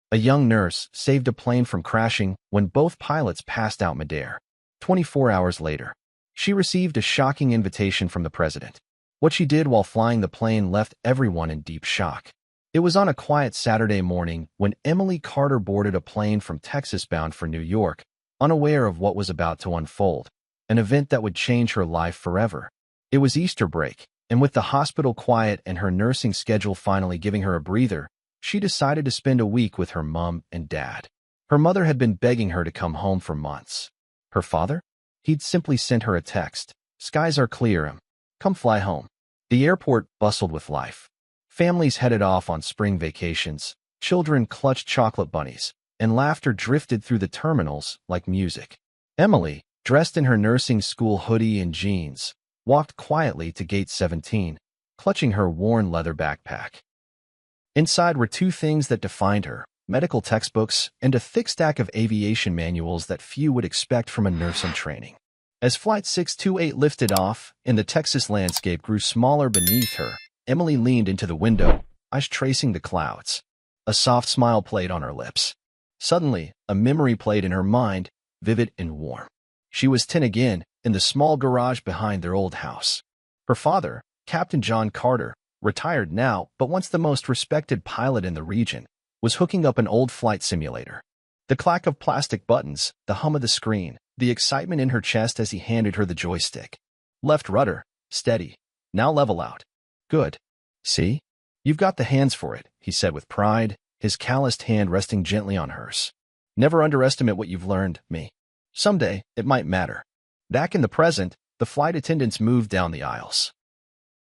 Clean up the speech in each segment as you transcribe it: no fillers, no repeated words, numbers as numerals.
A young nurse saved a plane from crashing when both pilots passed out midair. 24 hours later, she received a shocking invitation from the president. What she did while flying the plane left everyone in deep shock. It was on a quiet Saturday morning when Emily Carter boarded a plane from Texas bound for New York, unaware of what was about to unfold, an event that would change her life forever. It was Easter break, and with the hospital quiet and her nursing schedule finally giving her a breather, she decided to spend a week with her mom and dad. Her mother had been begging her to come home for months. Her father? He'd simply sent her a text. "Skies are clear. Come fly home." The airport bustled with life. Families headed off on spring vacations, children clutched chocolate bunnies, and laughter drifted through the terminals like music. Emily, dressed in her nursing school hoodie and jeans, walked quietly to gate 17, clutching her worn leather backpack. Inside were two things that defined her: medical textbooks and a thick stack of aviation manuals that few would expect from a nurse in training. As Flight 628 lifted off and the Texas landscape grew smaller beneath her, Emily leaned into the window, eyes tracing the clouds. A soft smile played on her lips. Suddenly, a memory played in her mind, vivid and warm. She was 10 again, in the small garage behind their old house. Her father, Captain John Carter, retired now but once the most respected pilot in the region, was hooking up an old flight simulator. The clack of plastic buttons, the hum of the screen, the excitement in her chest as he handed her the joystick. "Left rudder, steady. Now level out." "Good. See? You've got the hands for it," he said with pride, his calloused hand resting gently on hers. "Never underestimate what you've learned, me. Someday, it might matter." Back in the present, the flight attendants moved down the aisles.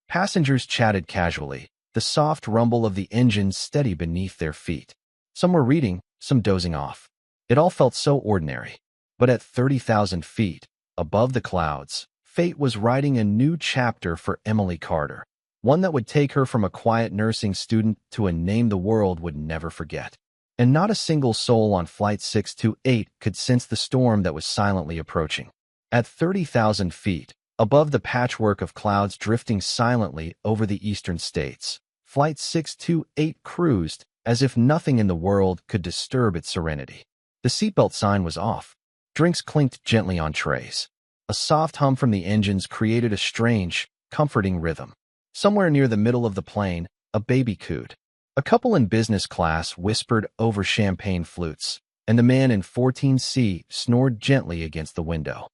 Passengers chatted casually, the soft rumble of the engine steady beneath their feet. Some were reading, some dozing off. It all felt so ordinary. But at 30,000 feet, above the clouds, fate was writing a new chapter for Emily Carter, one that would take her from a quiet nursing student to a name the world would never forget. And not a single soul on Flight 628 could sense the storm that was silently approaching. At 30,000 feet, above the patchwork of clouds drifting silently over the eastern states, Flight 628 cruised as if nothing in the world could disturb its serenity. The seatbelt sign was off. Drinks clinked gently on trays. A soft hum from the engines created a strange, comforting rhythm. Somewhere near the middle of the plane, a baby cooed. A couple in business class whispered over champagne flutes, and the man in 14C snored gently against the window.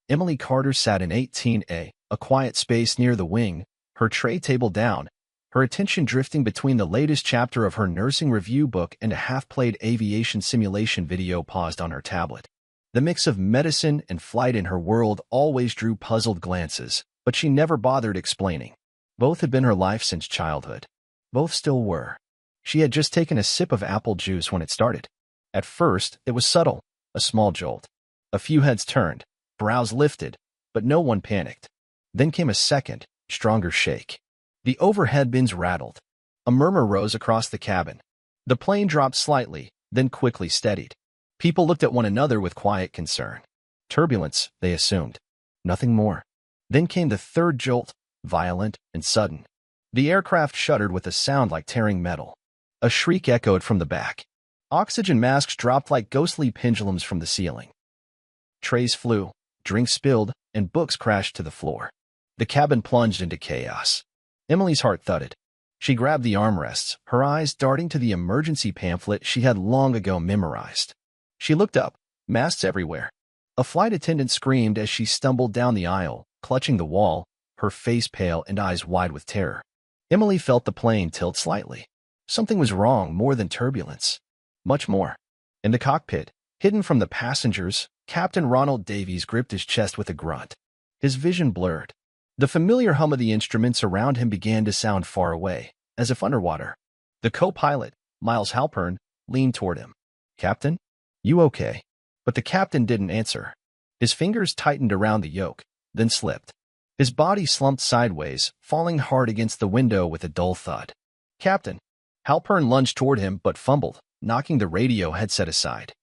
Emily Carter sat in 18A, a quiet space near the wing, her tray table down, her attention drifting between the latest chapter of her nursing review book and a half-played aviation simulation video paused on her tablet. The mix of medicine and flight in her world always drew puzzled glances, but she never bothered explaining. Both had been her life since childhood. Both still were. She had just taken a sip of apple juice when it started. At first, it was subtle, a small jolt. A few heads turned, brows lifted, but no one panicked. Then came a second, stronger shake. The overhead bins rattled. A murmur rose across the cabin. The plane dropped slightly, then quickly steadied. People looked at one another with quiet concern. Turbulence, they assumed. Nothing more. Then came the third jolt, violent and sudden. The aircraft shuddered with a sound like tearing metal. A shriek echoed from the back. Oxygen masks dropped like ghostly pendulums from the ceiling. Trays flew, drinks spilled, and books crashed to the floor. The cabin plunged into chaos. Emily's heart thudded. She grabbed the armrests, her eyes darting to the emergency pamphlet she had long ago memorized. She looked up, masks everywhere. A flight attendant screamed as she stumbled down the aisle, clutching the wall, her face pale and eyes wide with terror. Emily felt the plane tilt slightly. Something was wrong, more than turbulence. Much more. In the cockpit, hidden from the passengers, Captain Ronald Davies gripped his chest with a grunt. His vision blurred. The familiar hum of the instruments around him began to sound far away, as if underwater. The co-pilot, Miles Halpern, leaned toward him. "Captain? You okay?" But the captain didn't answer. His fingers tightened around the yoke, then slipped. His body slumped sideways, falling hard against the window with a dull thud. "Captain!" Halpern lunged toward him but fumbled, knocking the radio headset aside.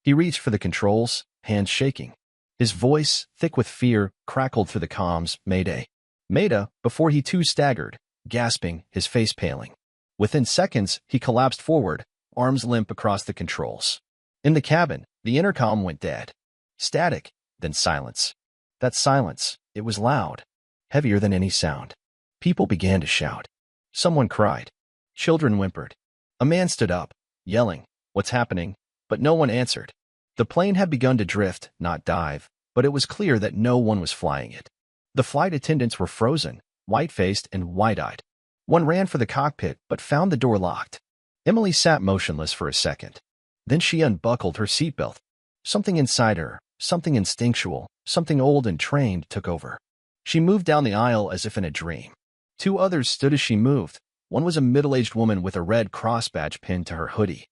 He reached for the controls, hands shaking. His voice, thick with fear, crackled through the comms, "Mayday. Mayda," before he too staggered, gasping, his face paling. Within seconds, he collapsed forward, arms limp across the controls. In the cabin, the intercom went dead. Static, then silence. That silence, it was loud, heavier than any sound. People began to shout. Someone cried. Children whimpered. A man stood up, yelling, "What's happening?" But no one answered. The plane had begun to drift, not dive, but it was clear that no one was flying it. The flight attendants were frozen, white-faced and wide-eyed. One ran for the cockpit but found the door locked. Emily sat motionless for a second. Then she unbuckled her seatbelt. Something inside her, something instinctual, something old and trained, took over. She moved down the aisle as if in a dream. Two others stood as she moved. One was a middle-aged woman with a red cross badge pinned to her hoodie.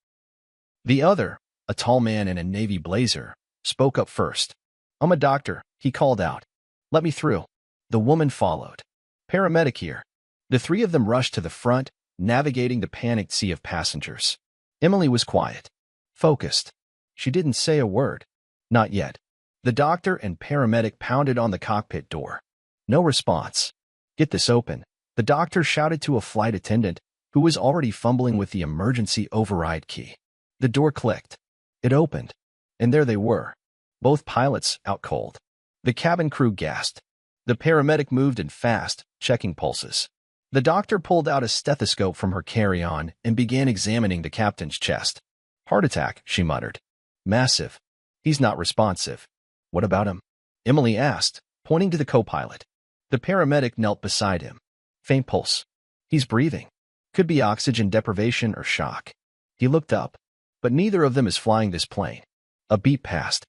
The other, a tall man in a navy blazer, spoke up first. "I'm a doctor," he called out. "Let me through." The woman followed. "Paramedic here." The three of them rushed to the front, navigating the panicked sea of passengers. Emily was quiet, focused. She didn't say a word. Not yet. The doctor and paramedic pounded on the cockpit door. No response. "Get this open," the doctor shouted to a flight attendant who was already fumbling with the emergency override key. The door clicked. It opened. And there they were. Both pilots out cold. The cabin crew gasped. The paramedic moved in fast, checking pulses. The doctor pulled out a stethoscope from her carry-on and began examining the captain's chest. "Heart attack," she muttered. "Massive. He's not responsive." "What about him?" Emily asked, pointing to the co-pilot. The paramedic knelt beside him. "Faint pulse. He's breathing. Could be oxygen deprivation or shock." He looked up. "But neither of them is flying this plane." A beat passed.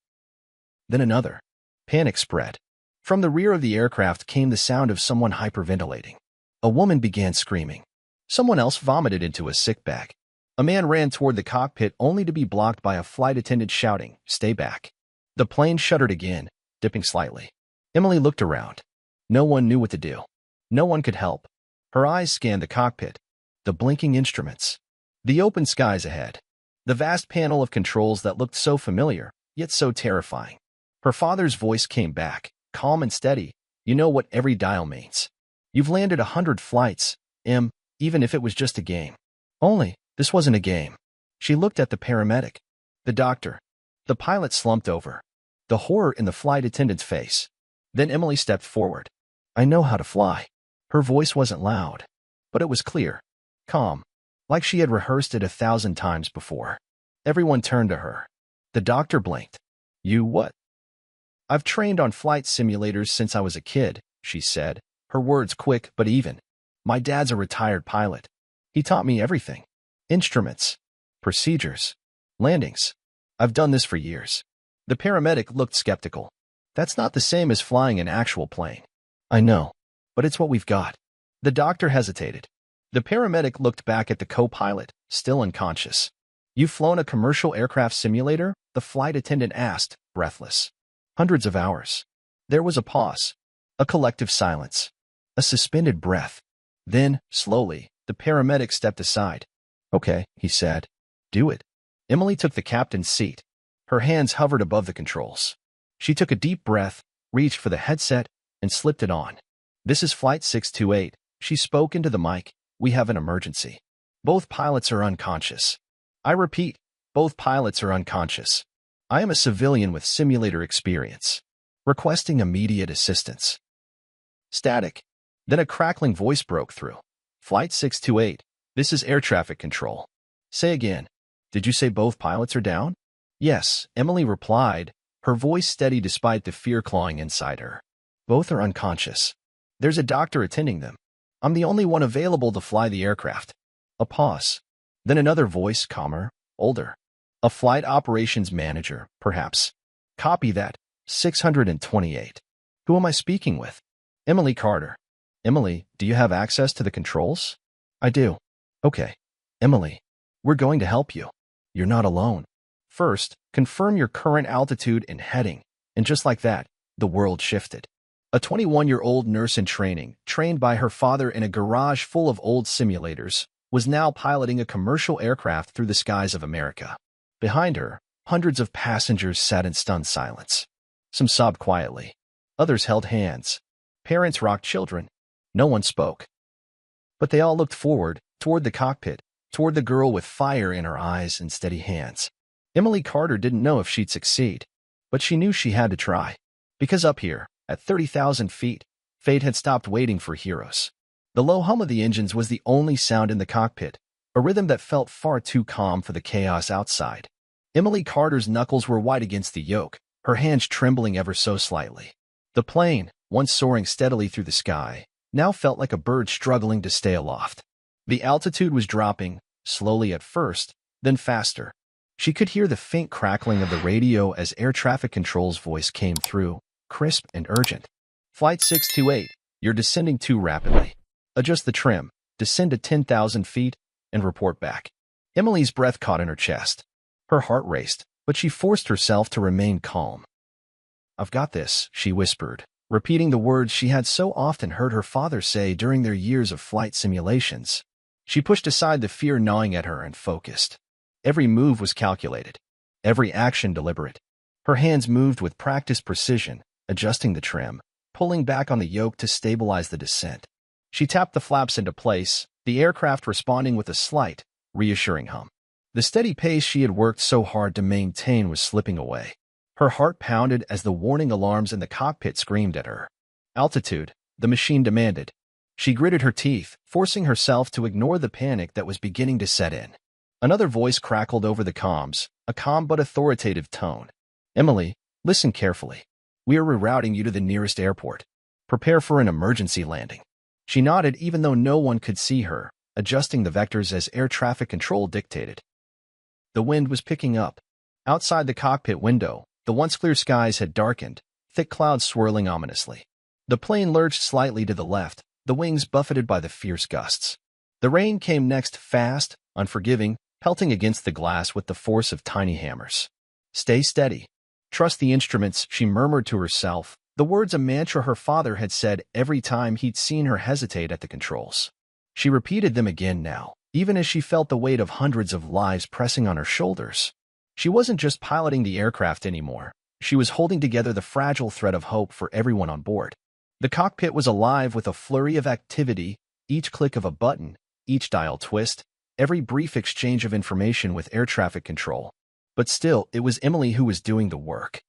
Then another. Panic spread. From the rear of the aircraft came the sound of someone hyperventilating. A woman began screaming. Someone else vomited into a sick bag. A man ran toward the cockpit only to be blocked by a flight attendant shouting, "Stay back." The plane shuddered again, dipping slightly. Emily looked around. No one knew what to do. No one could help. Her eyes scanned the cockpit, the blinking instruments, the open skies ahead, the vast panel of controls that looked so familiar, yet so terrifying. Her father's voice came back, calm and steady. "You know what every dial means. You've landed 100 flights, Em, even if it was just a game." Only, this wasn't a game. She looked at the paramedic, the doctor. The pilot slumped over. The horror in the flight attendant's face. Then Emily stepped forward. "I know how to fly." Her voice wasn't loud, but it was clear, calm, like she had rehearsed it 1,000 times before. Everyone turned to her. The doctor blinked. "You what?" "I've trained on flight simulators since I was a kid," she said, her words quick but even. "My dad's a retired pilot. He taught me everything. Instruments, procedures, landings. I've done this for years." The paramedic looked skeptical. "That's not the same as flying an actual plane." "I know, but it's what we've got." The doctor hesitated. The paramedic looked back at the co-pilot, still unconscious. "You've flown a commercial aircraft simulator?" the flight attendant asked, breathless. "Hundreds of hours." There was a pause, a collective silence, a suspended breath. Then, slowly, the paramedic stepped aside. "Okay," he said. "Do it." Emily took the captain's seat. Her hands hovered above the controls. She took a deep breath, reached for the headset, and slipped it on. "This is Flight 628, she spoke into the mic. "We have an emergency. Both pilots are unconscious. I repeat, both pilots are unconscious. I am a civilian with simulator experience. Requesting immediate assistance." Static. Then a crackling voice broke through. "Flight 628, this is air traffic control." "Say again. Did you say both pilots are down?" "Yes," Emily replied, her voice steady despite the fear clawing inside her. "Both are unconscious. There's a doctor attending them. I'm the only one available to fly the aircraft." A pause. Then another voice, calmer, older. "A flight operations manager, perhaps." "Copy that. 628. "Who am I speaking with?" "Emily Carter." "Emily, do you have access to the controls?" "I do." "Okay. Emily, we're going to help you. You're not alone. First, confirm your current altitude and heading." And just like that, the world shifted. A 21-year-old nurse in training, trained by her father in a garage full of old simulators, was now piloting a commercial aircraft through the skies of America. Behind her, hundreds of passengers sat in stunned silence. Some sobbed quietly. Others held hands. Parents rocked children. No one spoke. But they all looked forward, toward the cockpit, toward the girl with fire in her eyes and steady hands. Emily Carter didn't know if she'd succeed, but she knew she had to try. Because up here, at 30,000 feet, fate had stopped waiting for heroes. The low hum of the engines was the only sound in the cockpit, a rhythm that felt far too calm for the chaos outside. Emily Carter's knuckles were white against the yoke, her hands trembling ever so slightly. The plane, once soaring steadily through the sky, now felt like a bird struggling to stay aloft. The altitude was dropping, slowly at first, then faster. She could hear the faint crackling of the radio as air traffic control's voice came through, crisp and urgent. Flight 628, you're descending too rapidly. Adjust the trim, descend to 10,000 feet, and report back. Emily's breath caught in her chest. Her heart raced, but she forced herself to remain calm. I've got this, she whispered, repeating the words she had so often heard her father say during their years of flight simulations. She pushed aside the fear gnawing at her and focused. Every move was calculated, every action deliberate. Her hands moved with practiced precision, adjusting the trim, pulling back on the yoke to stabilize the descent. She tapped the flaps into place, the aircraft responding with a slight, reassuring hum. The steady pace she had worked so hard to maintain was slipping away. Her heart pounded as the warning alarms in the cockpit screamed at her. Altitude, the machine demanded. She gritted her teeth, forcing herself to ignore the panic that was beginning to set in. Another voice crackled over the comms, a calm but authoritative tone. Emily, listen carefully. We are rerouting you to the nearest airport. Prepare for an emergency landing. She nodded even though no one could see her, adjusting the vectors as air traffic control dictated. The wind was picking up. Outside the cockpit window, the once clear skies had darkened, thick clouds swirling ominously. The plane lurched slightly to the left, the wings buffeted by the fierce gusts. The rain came next, fast, unforgiving, pelting against the glass with the force of tiny hammers. Stay steady. Trust the instruments, she murmured to herself, the words a mantra her father had said every time he'd seen her hesitate at the controls. She repeated them again now, even as she felt the weight of hundreds of lives pressing on her shoulders. She wasn't just piloting the aircraft anymore. She was holding together the fragile thread of hope for everyone on board. The cockpit was alive with a flurry of activity, each click of a button, each dial twist, every brief exchange of information with air traffic control. But still, it was Emily who was doing the work.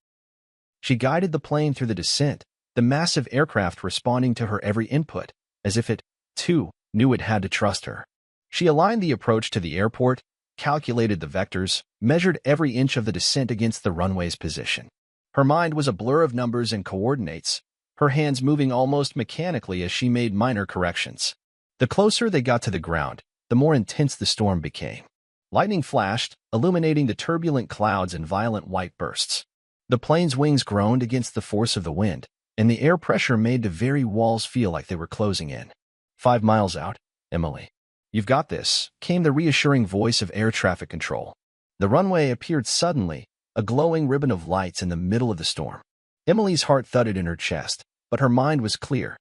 She guided the plane through the descent, the massive aircraft responding to her every input, as if it, too, knew it had to trust her. She aligned the approach to the airport, calculated the vectors, measured every inch of the descent against the runway's position. Her mind was a blur of numbers and coordinates, her hands moving almost mechanically as she made minor corrections. The closer they got to the ground, the more intense the storm became. Lightning flashed, illuminating the turbulent clouds in violent white bursts. The plane's wings groaned against the force of the wind, and the air pressure made the very walls feel like they were closing in. 5 miles out, Emily. You've got this, came the reassuring voice of air traffic control. The runway appeared suddenly, a glowing ribbon of lights in the middle of the storm. Emily's heart thudded in her chest, but her mind was clear.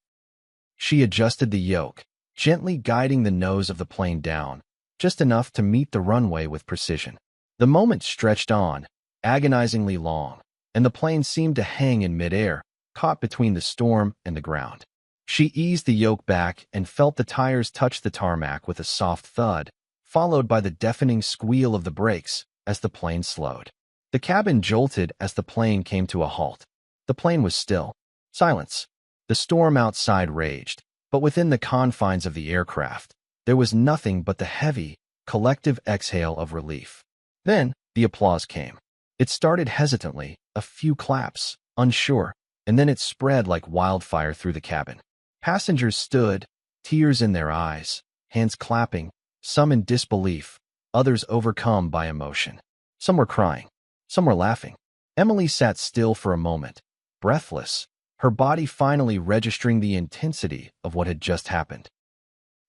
She adjusted the yoke, gently guiding the nose of the plane down, just enough to meet the runway with precision. The moment stretched on, agonizingly long, and the plane seemed to hang in midair, caught between the storm and the ground. She eased the yoke back and felt the tires touch the tarmac with a soft thud, followed by the deafening squeal of the brakes as the plane slowed. The cabin jolted as the plane came to a halt. The plane was still. Silence. The storm outside raged, but within the confines of the aircraft, there was nothing but the heavy, collective exhale of relief. Then, the applause came. It started hesitantly, a few claps, unsure, and then it spread like wildfire through the cabin. Passengers stood, tears in their eyes, hands clapping, some in disbelief, others overcome by emotion. Some were crying, some were laughing. Emily sat still for a moment, breathless, her body finally registering the intensity of what had just happened.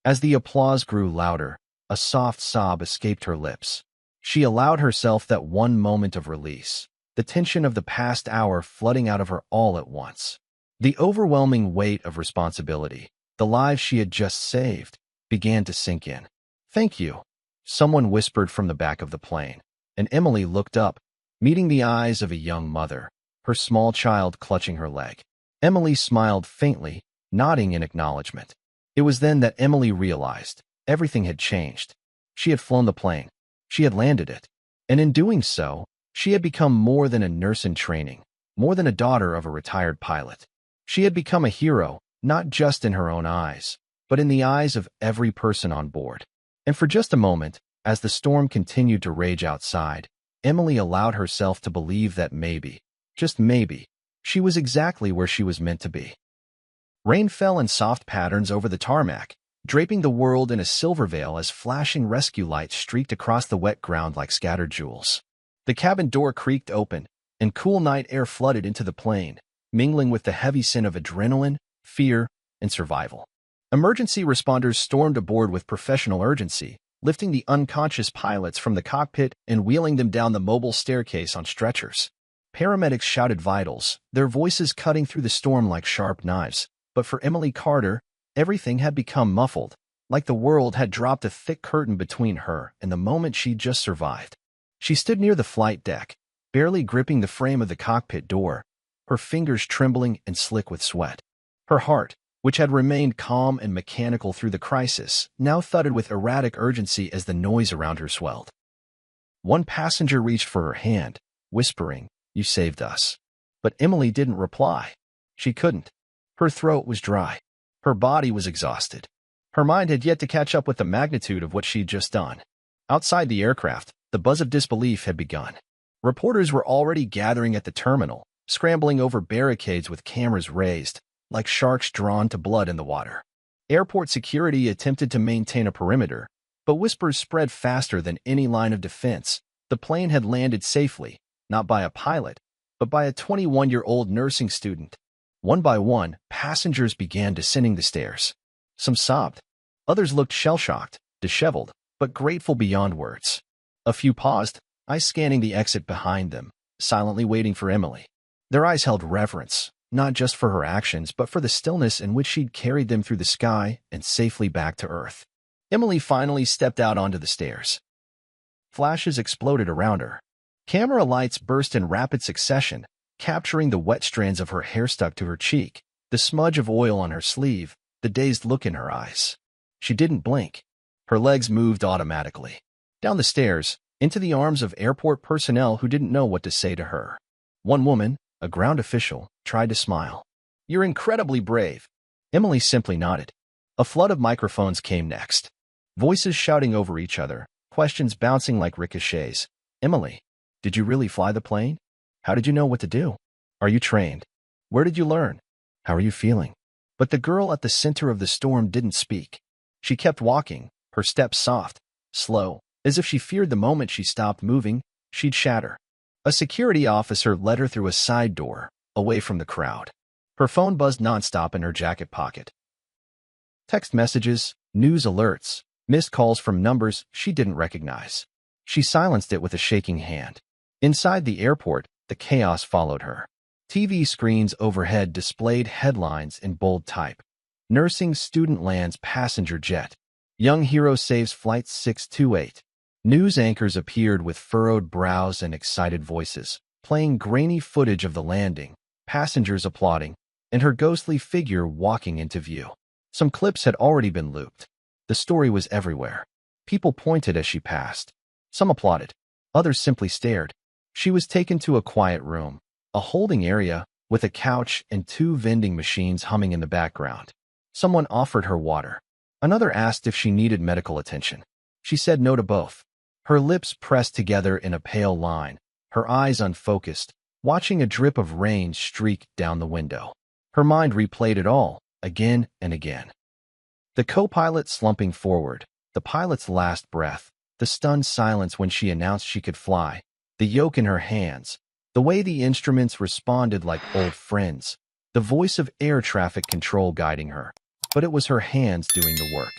As the applause grew louder, a soft sob escaped her lips. She allowed herself that one moment of release, the tension of the past hour flooding out of her all at once. The overwhelming weight of responsibility, the lives she had just saved, began to sink in. "Thank you," someone whispered from the back of the plane, and Emily looked up, meeting the eyes of a young mother, her small child clutching her leg. Emily smiled faintly, nodding in acknowledgement. It was then that Emily realized everything had changed. She had flown the plane. She had landed it. And in doing so, she had become more than a nurse in training, more than a daughter of a retired pilot. She had become a hero, not just in her own eyes, but in the eyes of every person on board. And for just a moment, as the storm continued to rage outside, Emily allowed herself to believe that maybe, just maybe, she was exactly where she was meant to be. Rain fell in soft patterns over the tarmac, draping the world in a silver veil as flashing rescue lights streaked across the wet ground like scattered jewels. The cabin door creaked open, and cool night air flooded into the plane, mingling with the heavy scent of adrenaline, fear, and survival. Emergency responders stormed aboard with professional urgency, lifting the unconscious pilots from the cockpit and wheeling them down the mobile staircase on stretchers. Paramedics shouted vitals, their voices cutting through the storm like sharp knives. But for Emily Carter, everything had become muffled, like the world had dropped a thick curtain between her and the moment she'd just survived. She stood near the flight deck, barely gripping the frame of the cockpit door, her fingers trembling and slick with sweat. Her heart, which had remained calm and mechanical through the crisis, now thudded with erratic urgency as the noise around her swelled. One passenger reached for her hand, whispering, "You saved us." But Emily didn't reply. She couldn't. Her throat was dry. Her body was exhausted. Her mind had yet to catch up with the magnitude of what she'd just done. Outside the aircraft, the buzz of disbelief had begun. Reporters were already gathering at the terminal, scrambling over barricades with cameras raised, like sharks drawn to blood in the water. Airport security attempted to maintain a perimeter, but whispers spread faster than any line of defense. The plane had landed safely, not by a pilot, but by a 21-year-old nursing student. One by one, passengers began descending the stairs. Some sobbed. Others looked shell-shocked, disheveled, but grateful beyond words. A few paused, eyes scanning the exit behind them, silently waiting for Emily. Their eyes held reverence, not just for her actions, but for the stillness in which she'd carried them through the sky and safely back to Earth. Emily finally stepped out onto the stairs. Flashes exploded around her. Camera lights burst in rapid succession, capturing the wet strands of her hair stuck to her cheek, the smudge of oil on her sleeve, the dazed look in her eyes. She didn't blink. Her legs moved automatically. Down the stairs, into the arms of airport personnel who didn't know what to say to her. One woman, a ground official, tried to smile. "You're incredibly brave." Emily simply nodded. A flood of microphones came next. Voices shouting over each other, questions bouncing like ricochets. "Emily, did you really fly the plane? How did you know what to do? Are you trained? Where did you learn? How are you feeling?" But the girl at the center of the storm didn't speak. She kept walking, her steps soft, slow, as if she feared the moment she stopped moving, she'd shatter. A security officer led her through a side door, away from the crowd. Her phone buzzed nonstop in her jacket pocket. Text messages, news alerts, missed calls from numbers she didn't recognize. She silenced it with a shaking hand. Inside the airport, the chaos followed her. TV screens overhead displayed headlines in bold type. Nursing student lands passenger jet. Young hero saves flight 628. News anchors appeared with furrowed brows and excited voices, playing grainy footage of the landing, passengers applauding, and her ghostly figure walking into view. Some clips had already been looped. The story was everywhere. People pointed as she passed. Some applauded. Others simply stared. She was taken to a quiet room, a holding area, with a couch and 2 vending machines humming in the background. Someone offered her water. Another asked if she needed medical attention. She said no to both. Her lips pressed together in a pale line, her eyes unfocused, watching a drip of rain streak down the window. Her mind replayed it all, again and again. The co-pilot slumping forward, the pilot's last breath, the stunned silence when she announced she could fly, the yoke in her hands, the way the instruments responded like old friends, the voice of air traffic control guiding her. But it was her hands doing the work.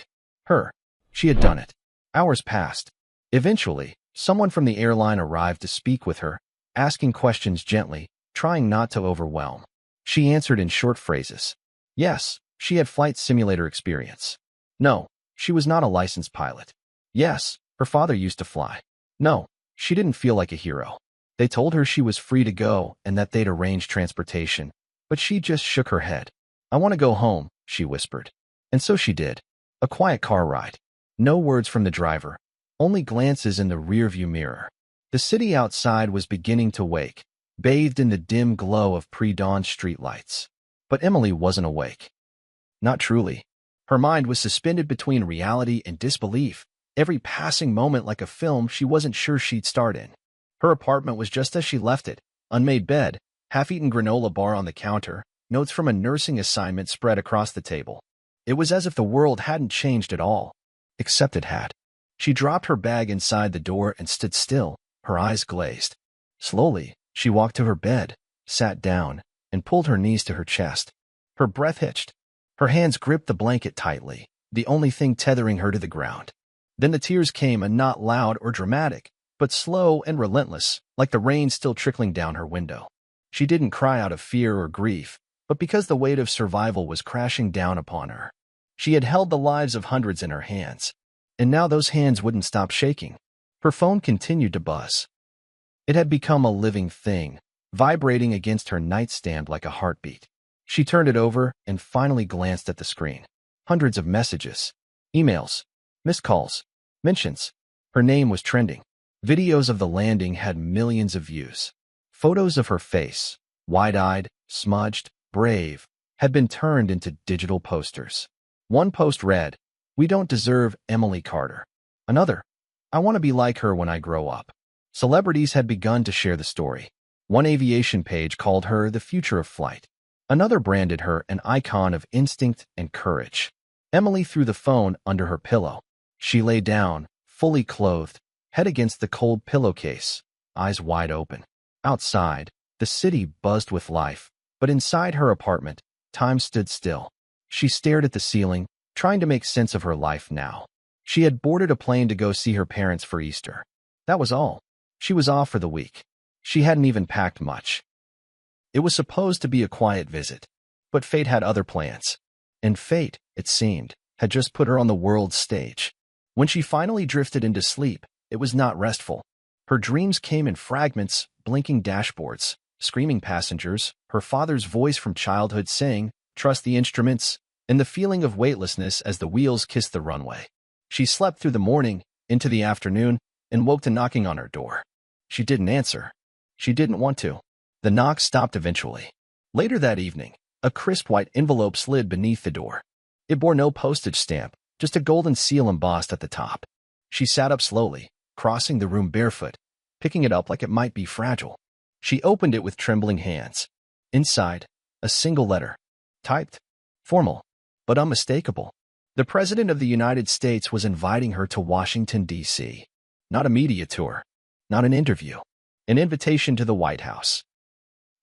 Her. She had done it. Hours passed. Eventually, someone from the airline arrived to speak with her, asking questions gently, trying not to overwhelm. She answered in short phrases. Yes, she had flight simulator experience. No, she was not a licensed pilot. Yes, her father used to fly. No, she didn't feel like a hero. They told her she was free to go and that they'd arrange transportation, but she just shook her head. "I want to go home," she whispered. And so she did. A quiet car ride. No words from the driver. only glances in the rearview mirror. The city outside was beginning to wake, bathed in the dim glow of pre-dawn streetlights. But Emily wasn't awake. Not truly. Her mind was suspended between reality and disbelief, every passing moment like a film she wasn't sure she'd start in. Her apartment was just as she left it, unmade bed, half-eaten granola bar on the counter, notes from a nursing assignment spread across the table. It was as if the world hadn't changed at all, except it had. She dropped her bag inside the door and stood still, her eyes glazed. Slowly, she walked to her bed, sat down, and pulled her knees to her chest. Her breath hitched. Her hands gripped the blanket tightly, the only thing tethering her to the ground. Then the tears came, and not loud or dramatic, but slow and relentless, like the rain still trickling down her window. She didn't cry out of fear or grief, but because the weight of survival was crashing down upon her. She had held the lives of hundreds in her hands, and now those hands wouldn't stop shaking. Her phone continued to buzz. It had become a living thing, vibrating against her nightstand like a heartbeat. She turned it over and finally glanced at the screen. Hundreds of messages, emails, missed calls, mentions. Her name was trending. Videos of the landing had millions of views. Photos of her face, wide-eyed, smudged, brave, had been turned into digital posters. One post read, "We don't deserve Emily Carter." Another, "I want to be like her when I grow up." Celebrities had begun to share the story. One aviation page called her the future of flight. Another branded her an icon of instinct and courage. Emily threw the phone under her pillow. She lay down, fully clothed, head against the cold pillowcase, eyes wide open. Outside, the city buzzed with life, but inside her apartment, time stood still. She stared at the ceiling, trying to make sense of her life now. She had boarded a plane to go see her parents for Easter. That was all. She was off for the week. She hadn't even packed much. It was supposed to be a quiet visit, but fate had other plans. And fate, it seemed, had just put her on the world's stage. When she finally drifted into sleep, it was not restful. Her dreams came in fragments, blinking dashboards, screaming passengers, her father's voice from childhood saying, "Trust the instruments," and the feeling of weightlessness as the wheels kissed the runway. She slept through the morning, into the afternoon, and woke to knocking on her door. She didn't answer. She didn't want to. The knock stopped eventually. Later that evening, a crisp white envelope slid beneath the door. It bore no postage stamp, just a golden seal embossed at the top. She sat up slowly, crossing the room barefoot, picking it up like it might be fragile. She opened it with trembling hands. Inside, a single letter. Typed. Formal, but unmistakable. The President of the United States was inviting her to Washington, D.C. Not a media tour, not an interview. An invitation to the White House.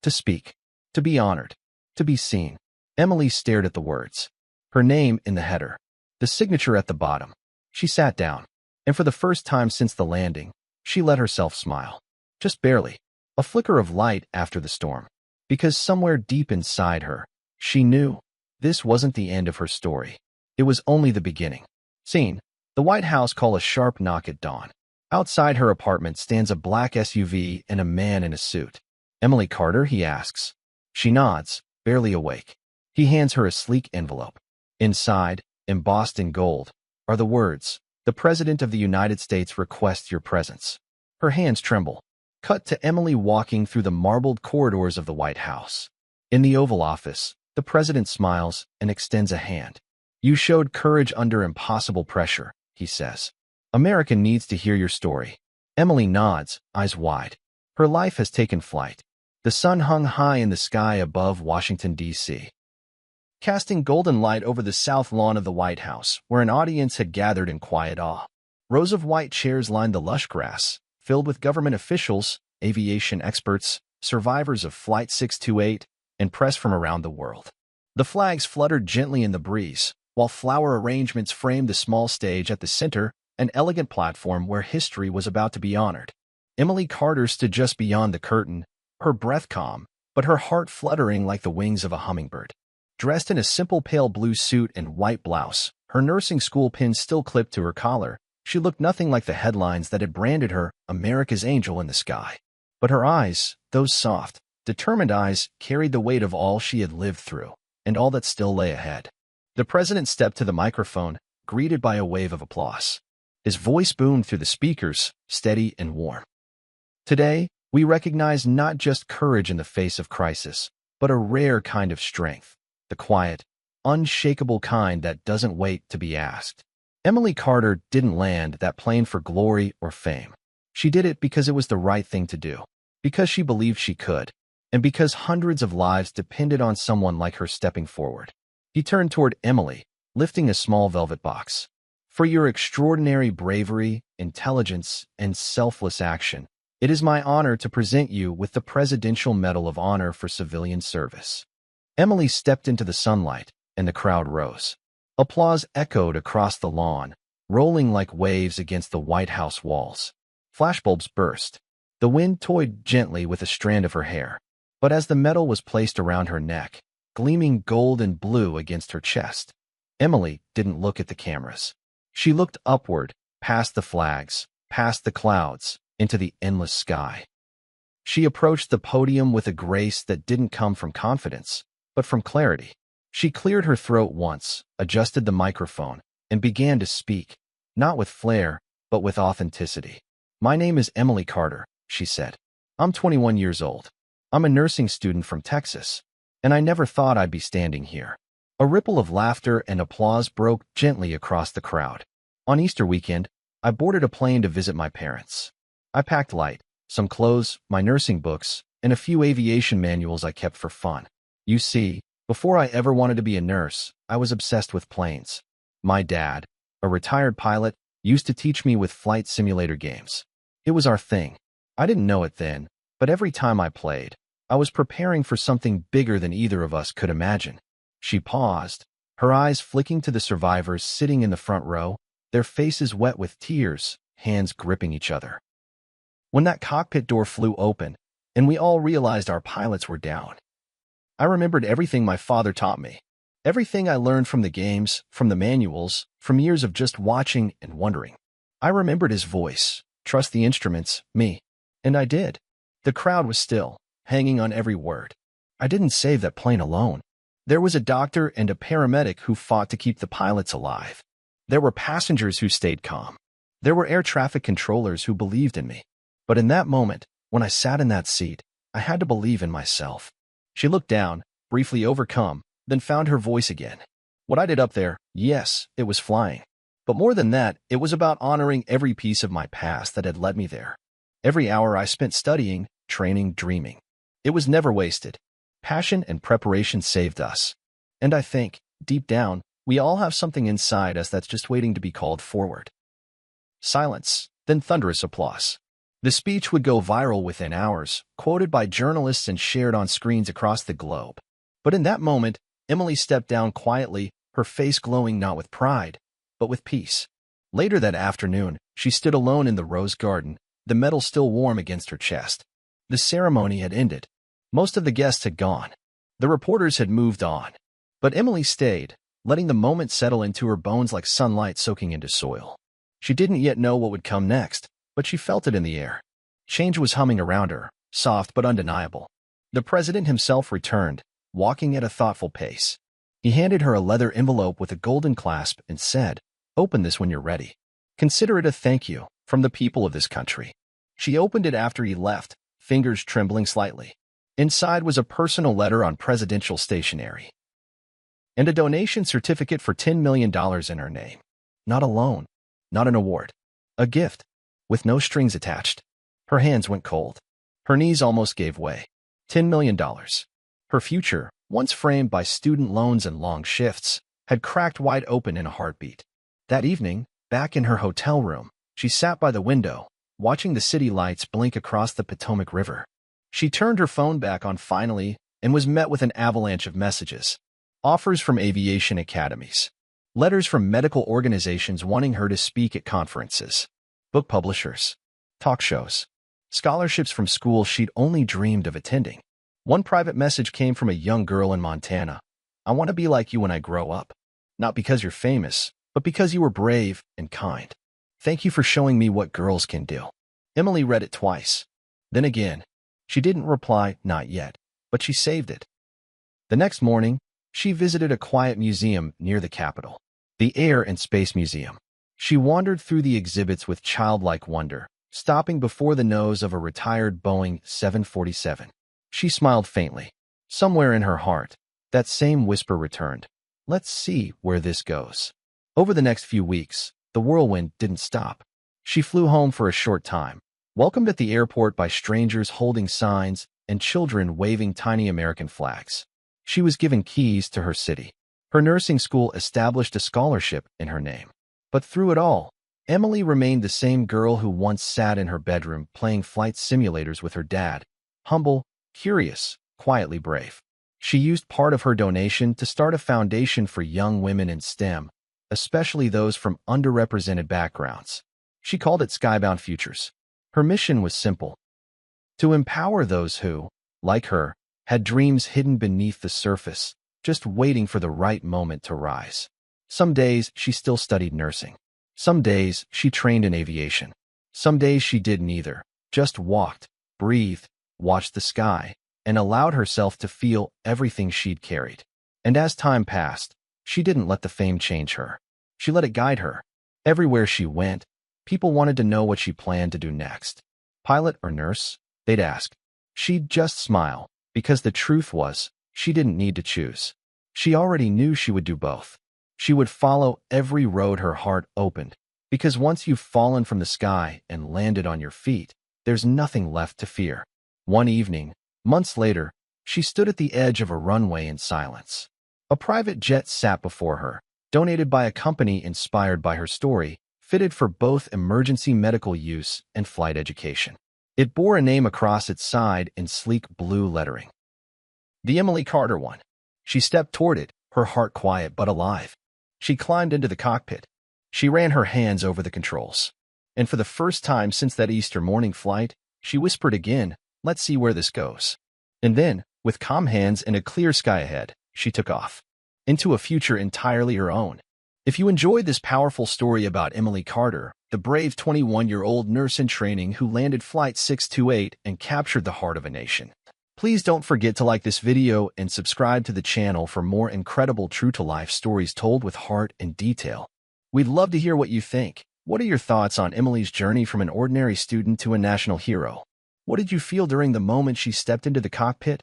To speak, to be honored, to be seen. Emily stared at the words. Her name in the header, the signature at the bottom. She sat down, and for the first time since the landing, she let herself smile. Just barely. A flicker of light after the storm. Because somewhere deep inside her, she knew this wasn't the end of her story. It was only the beginning. Scene. The White House call a sharp knock at dawn. Outside her apartment stands a black SUV and a man in a suit. "Emily Carter?" he asks. She nods, barely awake. He hands her a sleek envelope. Inside, embossed in gold, are the words, "The President of the United States requests your presence." Her hands tremble. Cut to Emily walking through the marbled corridors of the White House. In the Oval Office, the President smiles and extends a hand. "You showed courage under impossible pressure," he says. "America needs to hear your story." Emily nods, eyes wide. Her life has taken flight. The sun hung high in the sky above Washington, D.C., casting golden light over the south lawn of the White House, where an audience had gathered in quiet awe. Rows of white chairs lined the lush grass, filled with government officials, aviation experts, survivors of Flight 628, and press from around the world. The flags fluttered gently in the breeze, while flower arrangements framed the small stage at the center, an elegant platform where history was about to be honored. Emily Carter stood just beyond the curtain, her breath calm, but her heart fluttering like the wings of a hummingbird. Dressed in a simple pale blue suit and white blouse, her nursing school pin still clipped to her collar, she looked nothing like the headlines that had branded her America's angel in the sky. But her eyes, those soft, determined eyes, carried the weight of all she had lived through, and all that still lay ahead. The President stepped to the microphone, greeted by a wave of applause. His voice boomed through the speakers, steady and warm. Today, we recognize not just courage in the face of crisis, but a rare kind of strength, the quiet, unshakable kind that doesn't wait to be asked. Emily Carter didn't land that plane for glory or fame. She did it because it was the right thing to do, because she believed she could, and because hundreds of lives depended on someone like her stepping forward. He turned toward Emily, lifting a small velvet box. For your extraordinary bravery, intelligence, and selfless action, it is my honor to present you with the Presidential Medal of Honor for Civilian Service. Emily stepped into the sunlight, and the crowd rose. Applause echoed across the lawn, rolling like waves against the White House walls. Flashbulbs burst. The wind toyed gently with a strand of her hair, but as the medal was placed around her neck, gleaming gold and blue against her chest, Emily didn't look at the cameras. She looked upward, past the flags, past the clouds, into the endless sky. She approached the podium with a grace that didn't come from confidence, but from clarity. She cleared her throat once, adjusted the microphone, and began to speak, not with flair, but with authenticity. My name is Emily Carter, she said. I'm 21 years old. I'm a nursing student from Texas, and I never thought I'd be standing here. A ripple of laughter and applause broke gently across the crowd. On Easter weekend, I boarded a plane to visit my parents. I packed light, some clothes, my nursing books, and a few aviation manuals I kept for fun. You see, before I ever wanted to be a nurse, I was obsessed with planes. My dad, a retired pilot, used to teach me with flight simulator games. It was our thing. I didn't know it then, but every time I played, I was preparing for something bigger than either of us could imagine. She paused, her eyes flicking to the survivors sitting in the front row, their faces wet with tears, hands gripping each other. When that cockpit door flew open, and we all realized our pilots were down, I remembered everything my father taught me. Everything I learned from the games, from the manuals, from years of just watching and wondering. I remembered his voice, trust the instruments, me. And I did. The crowd was still, hanging on every word. I didn't save that plane alone. There was a doctor and a paramedic who fought to keep the pilots alive. There were passengers who stayed calm. There were air traffic controllers who believed in me. But in that moment, when I sat in that seat, I had to believe in myself. She looked down, briefly overcome, then found her voice again. What I did up there, yes, it was flying. But more than that, it was about honoring every piece of my past that had led me there. Every hour I spent studying, training, dreaming. It was never wasted. Passion and preparation saved us. And I think, deep down, we all have something inside us that's just waiting to be called forward. Silence, then thunderous applause. The speech would go viral within hours, quoted by journalists and shared on screens across the globe. But in that moment, Emily stepped down quietly, her face glowing not with pride, but with peace. Later that afternoon, she stood alone in the rose garden, the medal still warm against her chest. The ceremony had ended. Most of the guests had gone. The reporters had moved on. But Emily stayed, letting the moment settle into her bones like sunlight soaking into soil. She didn't yet know what would come next, but she felt it in the air. Change was humming around her, soft but undeniable. The president himself returned, walking at a thoughtful pace. He handed her a leather envelope with a golden clasp and said, "Open this when you're ready. Consider it a thank you from the people of this country." She opened it after he left, fingers trembling slightly. Inside was a personal letter on presidential stationery and a donation certificate for $10 million in her name. Not a loan, not an award, a gift, with no strings attached. Her hands went cold. Her knees almost gave way. $10 million. Her future, once framed by student loans and long shifts, had cracked wide open in a heartbeat. That evening, back in her hotel room, she sat by the window, watching the city lights blink across the Potomac River. She turned her phone back on finally and was met with an avalanche of messages. Offers from aviation academies. Letters from medical organizations wanting her to speak at conferences. Book publishers. Talk shows. Scholarships from schools she'd only dreamed of attending. One private message came from a young girl in Montana. "I want to be like you when I grow up. Not because you're famous, but because you were brave and kind. Thank you for showing me what girls can do." Emily read it twice. Then again. She didn't reply, not yet, but she saved it. The next morning, she visited a quiet museum near the Capitol, the Air and Space Museum. She wandered through the exhibits with childlike wonder, stopping before the nose of a retired Boeing 747. She smiled faintly. Somewhere in her heart, that same whisper returned. Let's see where this goes. Over the next few weeks, the whirlwind didn't stop. She flew home for a short time, welcomed at the airport by strangers holding signs and children waving tiny American flags. She was given keys to her city. Her nursing school established a scholarship in her name. But through it all, Emily remained the same girl who once sat in her bedroom playing flight simulators with her dad, humble, curious, quietly brave. She used part of her donation to start a foundation for young women in STEM, especially those from underrepresented backgrounds. She called it Skybound Futures. Her mission was simple: to empower those who, like her, had dreams hidden beneath the surface, just waiting for the right moment to rise. Some days she still studied nursing. Some days she trained in aviation. Some days she did neither, just walked, breathed, watched the sky, and allowed herself to feel everything she'd carried. And as time passed, she didn't let the fame change her. She let it guide her. Everywhere she went, people wanted to know what she planned to do next. Pilot or nurse? They'd ask. She'd just smile, because the truth was, she didn't need to choose. She already knew she would do both. She would follow every road her heart opened, because once you've fallen from the sky and landed on your feet, there's nothing left to fear. One evening, months later, she stood at the edge of a runway in silence. A private jet sat before her, donated by a company inspired by her story, fitted for both emergency medical use and flight education. It bore a name across its side in sleek blue lettering. The Emily Carter one. She stepped toward it, her heart quiet but alive. She climbed into the cockpit. She ran her hands over the controls. And for the first time since that Easter morning flight, she whispered again, "Let's see where this goes." And then, with calm hands and a clear sky ahead, she took off into a future entirely her own. If you enjoyed this powerful story about Emily Carter, the brave 21-year-old nurse in training who landed Flight 628 and captured the heart of a nation, please don't forget to like this video and subscribe to the channel for more incredible true-to-life stories told with heart and detail. We'd love to hear what you think. What are your thoughts on Emily's journey from an ordinary student to a national hero? What did you feel during the moment she stepped into the cockpit?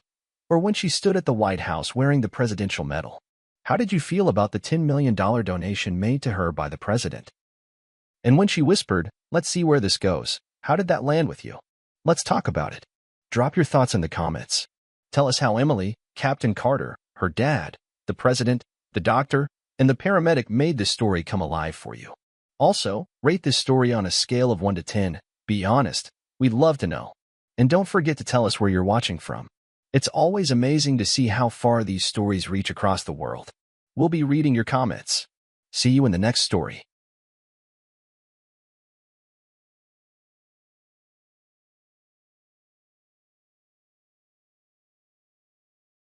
Or when she stood at the White House wearing the presidential medal? How did you feel about the $10 million donation made to her by the president? And when she whispered, "Let's see where this goes," how did that land with you? Let's talk about it. Drop your thoughts in the comments. Tell us how Emily, Captain Carter, her dad, the president, the doctor, and the paramedic made this story come alive for you. Also, rate this story on a scale of 1 to 10. Be honest. We'd love to know. And don't forget to tell us where you're watching from. It's always amazing to see how far these stories reach across the world. We'll be reading your comments. See you in the next story.